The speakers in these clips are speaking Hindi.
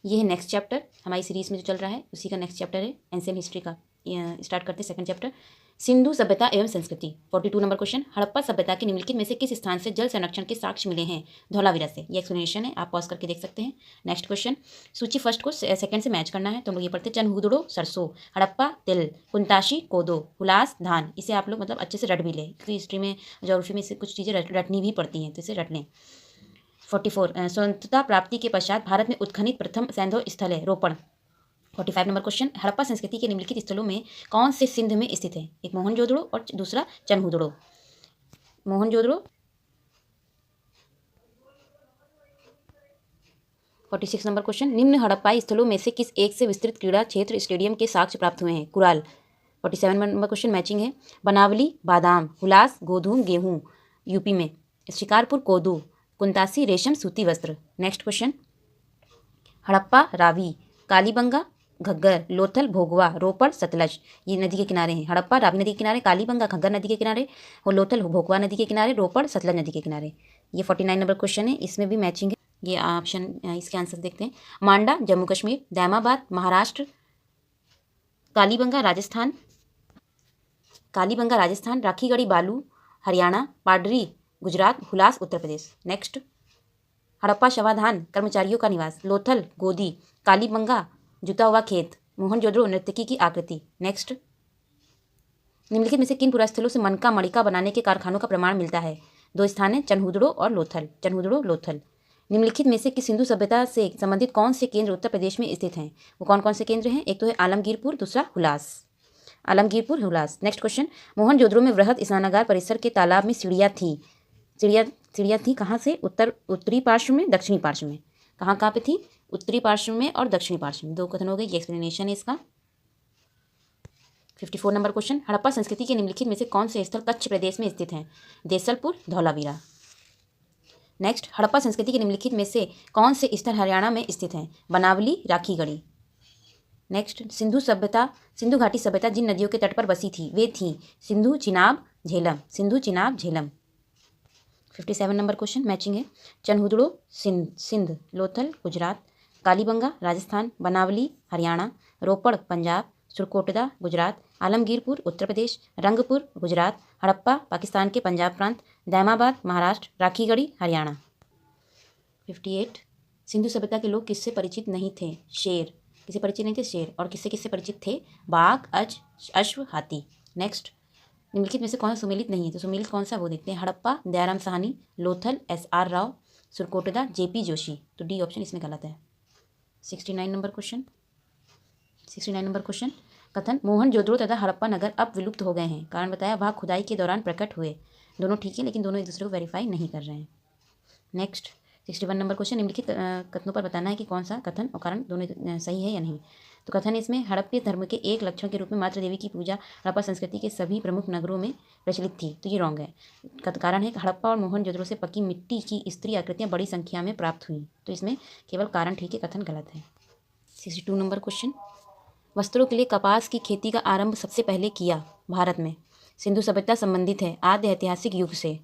ये है नेक्स्ट चैप्टर हमारी सीरीज में जो चल रहा है उसी का नेक्स्ट चैप्टर है एंशिएंट हिस्ट्री का। स्टार्ट करते हैं सेकंड चैप्टर सिंधु सभ्यता एवं संस्कृति। 42 नंबर क्वेश्चन, हड़प्पा सभ्यता के निम्नलिखित में से किस स्थान से जल संरक्षण के साक्ष्य मिले हैं? धौलावीरा से। ये एक्सप्लेनेशन है, आप पॉज करके देख सकते हैं। नेक्स्ट क्वेश्चन, सूची फर्स्ट को सेकंड से मैच करना है तो हम लोग ये पढ़ते हैं। चनहुदड़ो सरसों, हड़प्पा तिल, कुंताशी कोदो, हुलास धान। इसे आप लोग मतलब अच्छे से रट भी लें क्योंकि हिस्ट्री में ज्योग्राफी में से कुछ चीज़ें रटनी भी पड़ती हैं तो इसे रट लें। 44 स्वतंत्रता प्राप्ति के पश्चात भारत में उत्खनित प्रथम सैंधव स्थल है रोपड़। 45 नंबर क्वेश्चन, हड़प्पा संस्कृति के निम्नलिखित स्थलों में कौन से सिंध में स्थित है? एक मोहनजोदड़ो और दूसरा चनहुदड़ो। मोहनजोदड़ो। 46 नंबर क्वेश्चन, निम्न हड़प्पाई स्थलों में से किस एक से विस्तृत क्रीड़ा क्षेत्र स्टेडियम के साक्ष्य प्राप्त हुए हैं? कुराल। 47 नंबर क्वेश्चन मैचिंग है। बनावली बादाम, हुलास गोधूम गेहूं यूपी में, शिकारपुर कोदू, कुंतासी रेशम सूती वस्त्र। नेक्स्ट क्वेश्चन, हड़प्पा रावी, कालीबंगा घग्गर, लोथल भोगवा, रोपड़ सतलज। ये नदी के किनारे हैं। हड़प्पा रावी नदी के किनारे, कालीबंगा घग्गर नदी के किनारे और लोथल भोगवा नदी के किनारे, रोपड़ सतलज नदी के किनारे। ये 49 नंबर क्वेश्चन है, इसमें भी मैचिंग है। ये ऑप्शन इसके आंसर देखते हैं। मांडा जम्मू कश्मीर, दैमाबाद महाराष्ट्र, कालीबंगा राजस्थान, राखीगढ़ी बालू हरियाणा, पाडरी गुजरात, हुलास उत्तर प्रदेश। नेक्स्ट, हड़प्पा शवाधान कर्मचारियों का निवास, लोथल गोदी, कालीबंगा जुता हुआ खेत, मोहनजोदड़ो नर्तकी की आकृति। नेक्स्ट, निम्नलिखित में से किन पुरास्थलों से मनका मणिका बनाने के कारखानों का प्रमाण मिलता है? दो स्थान है, चनहुदड़ो और लोथल। चनहुदड़ो लोथल। निम्नलिखित में से किस सिंधु सभ्यता से संबंधित कौन से केंद्र उत्तर प्रदेश में स्थित हैं? वो कौन कौन से केंद्र हैं? एक तो है आलमगीरपुर, दूसरा हुलास। आलमगीरपुर हुलास। नेक्स्ट क्वेश्चन, मोहनजोदड़ो में वृहद स्नानागार परिसर के तालाब में सीढ़ियाँ थी। सीढ़ियाँ थी कहाँ से? उत्तरी पार्श्व में, दक्षिणी पार्श्व में। कहाँ कहाँ पे थी? उत्तरी पार्श्व में और दक्षिणी पार्श्व में। दो कथन हो गए, ये एक्सप्लेनेशन है इसका। 54 नंबर क्वेश्चन, हड़प्पा संस्कृति के निम्नलिखित में से कौन से स्थल कच्छ प्रदेश में स्थित हैं? देसलपुर, धौलावीरा। नेक्स्ट, हड़प्पा संस्कृति के निम्नलिखित में से कौन से स्थल हरियाणा में स्थित हैं? बनावली, राखीगढ़ी। नेक्स्ट, सिंधु घाटी सभ्यता जिन नदियों के तट पर बसी थी वे थी Sindhu, Chenab, Jhelum. Sindhu, Chenab, Jhelum. 57 number question matching है। चनहुदड़ो सिंध, लोथल गुजरात, कालीबंगा राजस्थान, बनावली हरियाणा, रोपड़ पंजाब, सुरकोटदा गुजरात, आलमगीरपुर उत्तर प्रदेश, रंगपुर गुजरात, हड़प्पा पाकिस्तान के पंजाब प्रांत, दैमाबाद महाराष्ट्र, राखीगढ़ी हरियाणा। 58, सिंधु सभ्यता के लोग किससे परिचित नहीं थे? शेर। किससे परिचित नहीं थे? शेर। और किससे किससे परिचित थे? बाघ, अश्व, हाथी। नेक्स्ट, निम्नलिखित में से कौन सा सुमेलित नहीं है? तो सुमेलित कौन सा, वो देखते हैं। Harappa Dayaram Sahni, Lothal SR Rao, Surkotada JP Joshi. तो डी ऑप्शन इसमें गलत है। 69 नंबर क्वेश्चन। 69 नंबर क्वेश्चन, कथन मोहनजोदड़ो तथा हड़प्पा नगर अब विलुप्त हो गए हैं, कारण बताया वह खुदाई के दौरान प्रकट हुए। दोनों ठीक है लेकिन दोनों एक दूसरे को वेरीफाई नहीं कर रहे हैं। नेक्स्ट, 61 नंबर क्वेश्चन, निम्नलिखित कथनों पर बताना है कि कौन सा कथन और कारण दोनों सही है या नहीं। तो कथन इसमें, हड़प्पा धर्म के एक लक्षण के रूप में मातृ देवी की पूजा हड़प्पा संस्कृति के सभी प्रमुख नगरों में प्रचलित थी। तो ये रॉन्ग है। कारण है कि हड़प्पा और मोहनजोदड़ो से पकी मिट्टी की स्त्री आकृतियाँ बड़ी संख्या में प्राप्त हुई। तो इसमें केवल कारण ठीक है, कथन गलत है। 62 नंबर क्वेश्चन, वस्त्रों के लिए कपास की खेती का आरंभ सबसे पहले किया भारत में। सिंधु सभ्यता संबंधित है आद्य ऐतिहासिक युग से।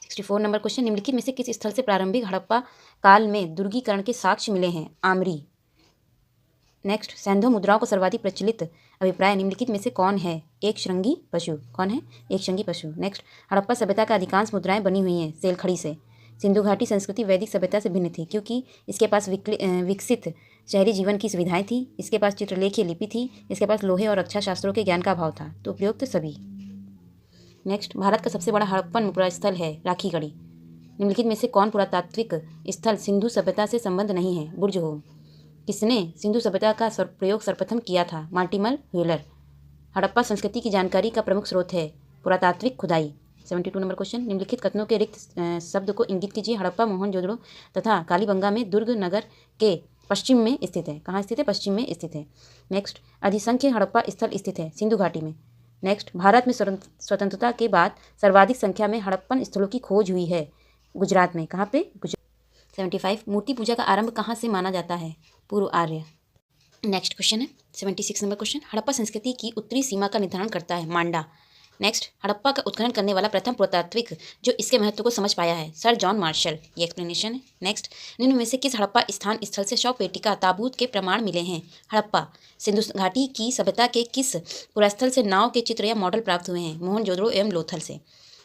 64 नंबर क्वेश्चन, निम्नलिखित में से किस स्थल से प्रारंभिक हड़प्पा काल में दुर्गीकरण के साक्ष्य मिले हैं? आमरी। नेक्स्ट, सैंधव मुद्राओं को सर्वाधिक प्रचलित अभिप्राय निम्नलिखित में से कौन है? एक श्रृंगी पशु। कौन है? एक श्रृंगी पशु। नेक्स्ट, हड़प्पा सभ्यता का अधिकांश मुद्राएं बनी हुई हैं सेलखड़ी से। सिंधु घाटी संस्कृति वैदिक सभ्यता से भिन्न थी क्योंकि इसके पास विकसित शहरी जीवन की सुविधाएं थी, इसके पास चित्रलेखीय लिपि थी, इसके पास लोहे और रक्षा शास्त्रों के ज्ञान का अभाव था। तो उपयुक्त सभी। नेक्स्ट, भारत का सबसे बड़ा हड़प्पन मुद्रास्थल है राखीगढ़ी। निम्नलिखित में से कौन पुरातात्विक स्थल सिंधु सभ्यता से संबंध नहीं है? बुर्जहोम। किसने सिंधु सभ्यता का प्रयोग सर्वप्रथम किया था? मार्टिमल व्हीलर। हड़प्पा संस्कृति की जानकारी का प्रमुख स्रोत है पुरातात्विक खुदाई। 72 नंबर क्वेश्चन, निम्नलिखित कथनों के रिक्त शब्द को इंगित कीजिए। हड़प्पा मोहनजोदड़ो तथा कालीबंगा में दुर्ग नगर के पश्चिम में स्थित है। कहाँ स्थित है? पश्चिम में स्थित है। नेक्स्ट, अधिसंख्य हड़प्पा स्थल स्थित है सिंधु घाटी में। नेक्स्ट, भारत में स्वतंत्रता के बाद सर्वाधिक संख्या में हड़प्पन स्थलों की खोज हुई है गुजरात में। कहाँ पे? गुजरात। 75, मूर्ति पूजा का आरंभ कहाँ से माना जाता है? पूर्व आर्य। नेक्स्ट क्वेश्चन है 76 नंबर क्वेश्चन, हड़प्पा संस्कृति की उत्तरी सीमा का निर्धारण करता है मांडा। नेक्स्ट, हड़प्पा का उत्खनन करने वाला प्रथम पुरातात्विक जो इसके महत्व को समझ पाया है, सर जॉन मार्शल। ये एक्सप्लेनेशन है। नेक्स्ट, निम्न में से किस हड़प्पा स्थल से शव पेटिका ताबूत के प्रमाण मिले हैं? हड़प्पा सिंधु घाटी की सभ्यता के किस पुरास्थल से नाव के चित्र या मॉडल प्राप्त हुए हैं? मोहनजोदड़ो एवं लोथल से।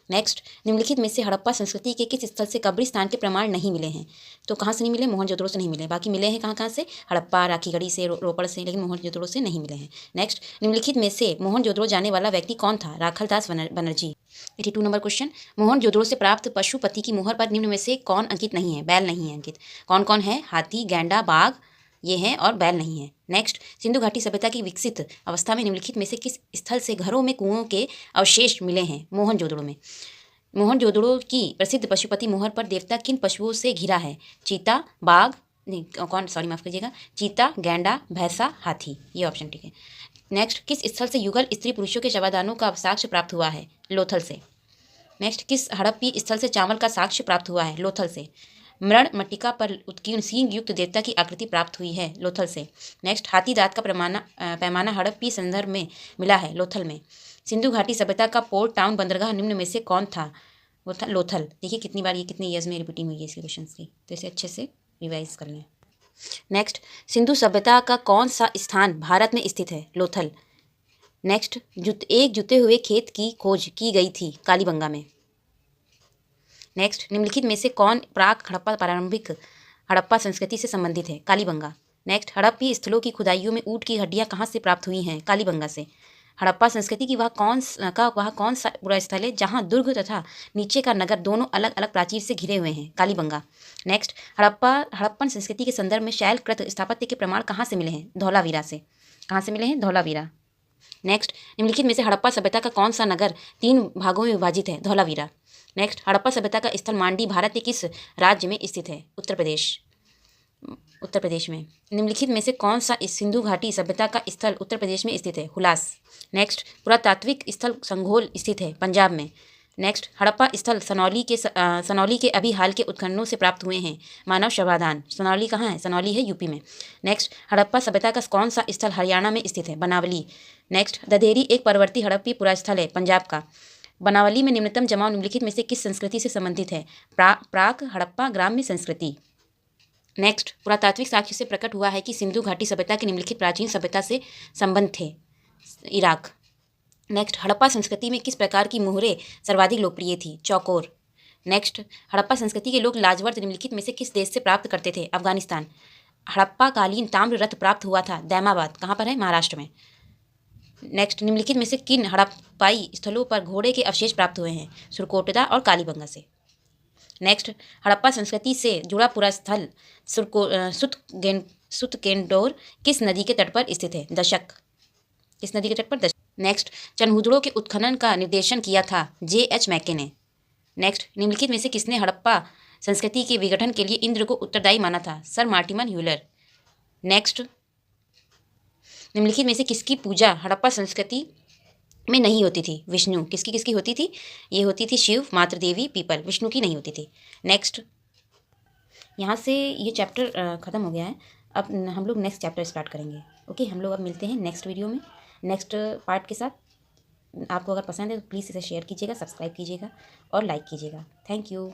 नेक्स्ट, निम्नलिखित में से हड़प्पा संस्कृति के किस स्थल से कब्रिस्तान के प्रमाण नहीं मिले हैं? तो कहाँ से नहीं मिले? मोहनजोदड़ो से नहीं मिले। बाकी मिले हैं कहाँ कहाँ से? हड़प्पा, राखीगढ़ी से, रोपड़ से, लेकिन मोहनजोदड़ो से नहीं मिले हैं। नेक्स्ट, निम्नलिखित में से मोहनजोदड़ो जाने वाला व्यक्ति कौन था? राखलदास बनर्जी। 82 नंबर क्वेश्चन, मोहनजोदड़ो से प्राप्त पशुपति की मुहर पर निम्न में से कौन अंकित नहीं है? बैल नहीं है अंकित। कौन कौन है? हाथी, गैंडा, बाघ ये हैं और बैल नहीं है। नेक्स्ट, सिंधु घाटी सभ्यता की विकसित अवस्था में निम्नलिखित में से किस स्थल से घरों में कुओं के अवशेष मिले हैं? मोहनजोदड़ो में। मोहनजोदड़ो की प्रसिद्ध पशुपति मुहर पर देवता किन पशुओं से घिरा है? चीता, बाघ, माफ़ कीजिएगा, चीता, गैंडा, भैंसा, हाथी। ये ऑप्शन ठीक है। नेक्स्ट, किस स्थल से युगल स्त्री पुरुषों के शवादानों का साक्ष्य प्राप्त हुआ है? लोथल से। नेक्स्ट, किस हड़प्पी स्थल से चावल का साक्ष्य प्राप्त हुआ है? लोथल से। मृण मट्टिका पर उत्कीर्ण सींग युक्त देवता की आकृति प्राप्त हुई है? लोथल से। नेक्स्ट, हाथी दांत का पैमाना हड़प्पी संदर्भ में मिला है? लोथल में। सिंधु घाटी सभ्यता का पोर्ट टाउन बंदरगाह निम्न में से कौन था? वो था लोथल। देखिए कितनी बार ये कितने ईयर्स में रिपीटिंग हुई है इसके क्वेश्चन की, तो इसे अच्छे से रिवाइज कर लें। नेक्स्ट, सिंधु सभ्यता का कौन सा स्थान भारत में स्थित है? लोथल। नेक्स्ट, एक जुते हुए खेत की खोज की गई थी? कालीबंगा में। नेक्स्ट, निम्नलिखित में से कौन प्राक हड़प्पा प्रारंभिक हड़प्पा संस्कृति से संबंधित है? कालीबंगा। नेक्स्ट, हड़प्पी स्थलों की खुदाइयों में ऊँट की हड्डियाँ कहाँ से प्राप्त हुई हैं? कालीबंगा से। हड़प्पा संस्कृति की वह कौन सा पूरा स्थल है जहाँ दुर्ग तथा नीचे का नगर दोनों अलग अलग प्राचीर से घिरे हुए हैं? कालीबंगा। नेक्स्ट, हड़प्पन संस्कृति के संदर्भ में शैलकृत स्थापत्य के प्रमाण कहाँ से मिले हैं? धौलावीरा से। कहाँ से मिले हैं? धौलावीरा। नेक्स्ट, निम्नलिखित में से हड़प्पा सभ्यता का कौन सा नगर 3 भागों में विभाजित है? धौलावीरा। नेक्स्ट, हड़प्पा सभ्यता का स्थल मांडी भारत के किस राज्य में स्थित है? उत्तर प्रदेश में। निम्नलिखित में से कौन सा इस सिंधु घाटी सभ्यता का स्थल उत्तर प्रदेश में स्थित है? हुलास। नेक्स्ट, पुरातात्विक स्थल संघोल स्थित है? पंजाब में। नेक्स्ट, हड़प्पा स्थल सनौली के अभी हाल के उत्खननों से प्राप्त हुए हैं? मानव शवाधान। सनौली कहाँ है? सनौली है यूपी में। नेक्स्ट, हड़प्पा सभ्यता का कौन सा स्थल हरियाणा में स्थित है? बनावली। नेक्स्ट, ददेरी एक परवर्ती हड़प्पी पुरास्थल है? पंजाब का। बनावली में निम्नतम जमाव निम्नलिखित में से किस संस्कृति से संबंधित है? प्राक हड़प्पा ग्राम्य संस्कृति। नेक्स्ट, पुरातात्विक साक्ष्य से प्रकट हुआ है कि सिंधु घाटी सभ्यता के निम्नलिखित प्राचीन सभ्यता से संबंध थे? इराक। नेक्स्ट, हड़प्पा संस्कृति में किस प्रकार की मुहरें सर्वाधिक लोकप्रिय थी? चौकोर। नेक्स्ट, हड़प्पा संस्कृति के लोग लाजवर्त निम्नलिखित में से किस देश से प्राप्त करते थे? अफगानिस्तान। हड़प्पा कालीन ताम्र रथ प्राप्त हुआ था? दैमाबाद। कहाँ पर है? महाराष्ट्र में। नेक्स्ट, निम्नलिखित में से किन हड़प्पाई स्थलों पर घोड़े के अवशेष प्राप्त हुए हैं? सुरकोटदा और कालीबंगा से। नेक्स्ट, हड़प्पा संस्कृति से जुड़ा पूरा स्थल सुतकेंडोर किस नदी के तट पर स्थित है? दशक। किस नदी के तट पर? दशक। नेक्स्ट, चनहुदड़ो के उत्खनन का निर्देशन किया था? J.H. मैके ने। नेक्स्ट, निम्नलिखित में से किसने हड़प्पा संस्कृति के विघटन के लिए इंद्र को उत्तरदायी माना था? सर मार्टिमन ह्यूलर। नेक्स्ट, निम्नलिखित में से किसकी पूजा हड़प्पा संस्कृति में नहीं होती थी? विष्णु। किसकी होती थी? ये होती थी शिव, मातृ देवी, पीपल। विष्णु की नहीं होती थी। नेक्स्ट, यहाँ से ये चैप्टर ख़त्म हो गया है। अब हम लोग नेक्स्ट चैप्टर स्टार्ट करेंगे। ओके, हम लोग अब मिलते हैं नेक्स्ट वीडियो में नेक्स्ट पार्ट के साथ। आपको अगर पसंद है तो प्लीज़ इसे शेयर कीजिएगा, सब्सक्राइब कीजिएगा और लाइक कीजिएगा। Thank you.